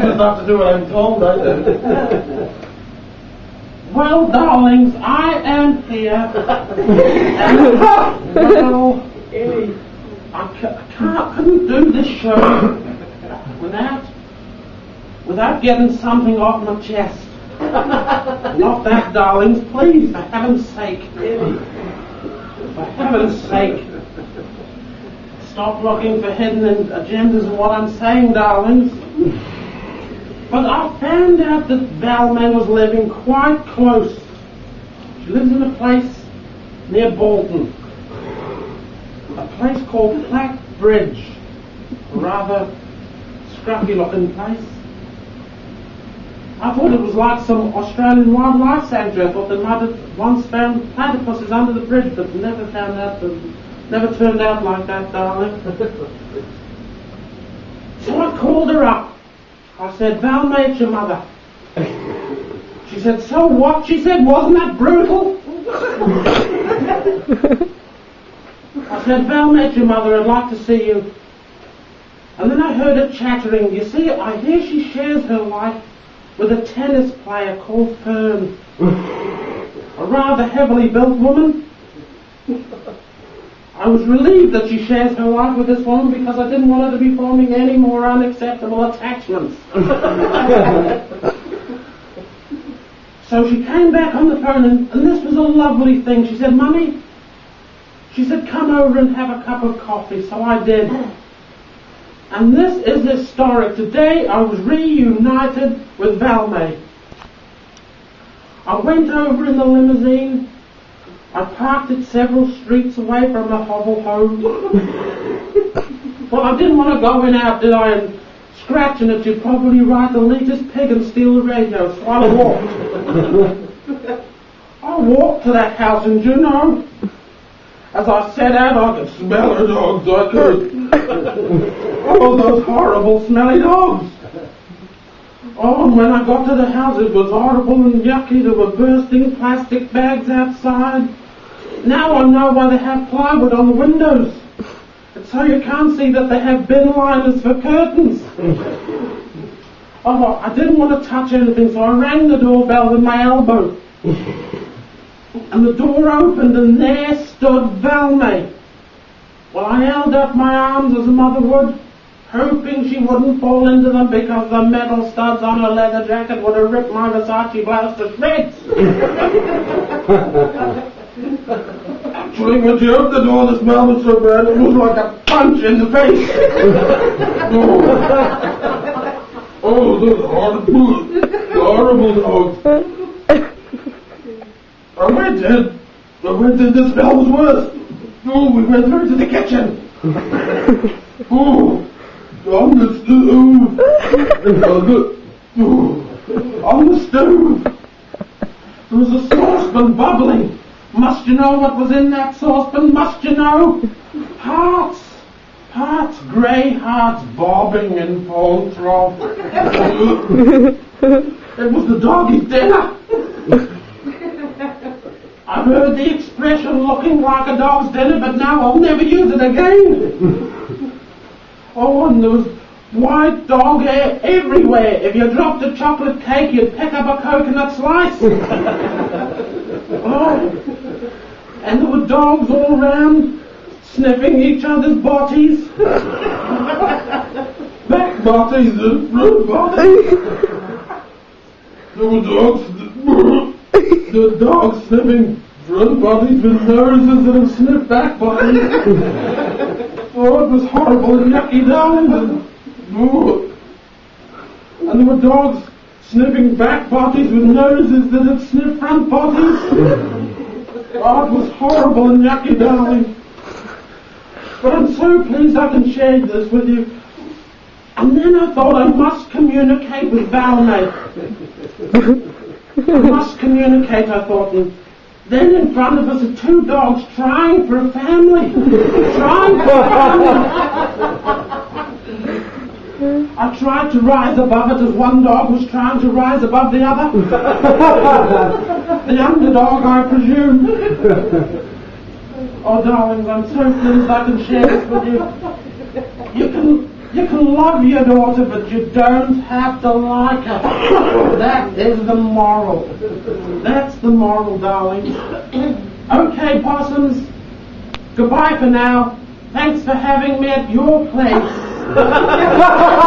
just have to do what I'm told, I do. Well, darlings, I am here. And, well, I couldn't do this show without getting something off my chest. Not that, darlings, please, for heaven's sake. For heaven's sake. Stop looking for hidden agendas in what I'm saying, darlings. But I found out that Valmay was living quite close. She lives in a place near Bolton. A place called Platt Bridge. A rather scruffy looking place. I thought it was like some Australian wildlife sanctuary. I thought they might have once found platypuses under the bridge, but never turned out like that, darling. So I called her up. I said, Valmay, it's your mother. She said, so what? She said, wasn't that brutal? I said, Valmay, it's your mother, I'd like to see you. And then I heard her chattering. You see, I hear she shares her life with a tennis player called Fern. A rather heavily built woman. I was relieved that she shares her life with this woman because I didn't want her to be forming any more unacceptable attachments. So she came back on the phone and this was a lovely thing. She said, Mummy, she said, come over and have a cup of coffee. So I did. And this is historic. Today I was reunited with Valmay. I went over in the limousine. I parked it several streets away from the hovel home. Well, I didn't want to go in out, did I? And scratching it, you'd probably ride the latest pig and steal the radio. So I walked. I walked to that house, and you know, as I set out, I could smell her dogs. I could. Oh, those horrible, smelly dogs. Oh, and when I got to the house, it was horrible and yucky. There were bursting plastic bags outside. Now I know why they have plywood on the windows. It's so you can't see that they have bin liners for curtains. Oh, I didn't want to touch anything, so I rang the doorbell with my elbow. And the door opened, and there stood Valmay. Well, I held up my arms as a mother would, hoping she wouldn't fall into them because the metal studs on her leather jacket would have ripped my Versace blouse to shreds. Actually, when she opened the door, the smell was so bad, it was like a punch in the face. Oh, those horrible dogs. I went in, the smell was worse. Oh, we went through to the kitchen. Oh, on the stove. On the stove. There was a saucepan bubbling. Must you know what was in that saucepan? Must you know? Hearts, grey hearts bobbing in full trough. It was the doggy's dinner. I've heard the expression looking like a dog's dinner, but now I'll never use it again. Oh, and there was white dog hair everywhere. If you dropped a chocolate cake, you'd pick up a coconut slice. Oh, and there were dogs all around, sniffing each other's bodies. Back bodies and front bodies. There were dogs sniffing front bodies with noses and sniff back bodies. Oh, it was horrible and yucky, darling. And there were dogs sniffing back bodies with noses that had sniffed front bodies. Oh, it was horrible and yucky, darling. But I'm so pleased I can share this with you. And then I thought I must communicate with Valmay. I must communicate, I thought. And then in front of us are two dogs trying for a family. Trying for a family. I tried to rise above it as one dog was trying to rise above the other. The underdog, I presume. Oh, darlings, I'm so pleased I can share this with you. You can love your daughter, but you don't have to like her. That is the moral. That's the moral, darling. Okay, possums. Goodbye for now. Thanks for having me at your place.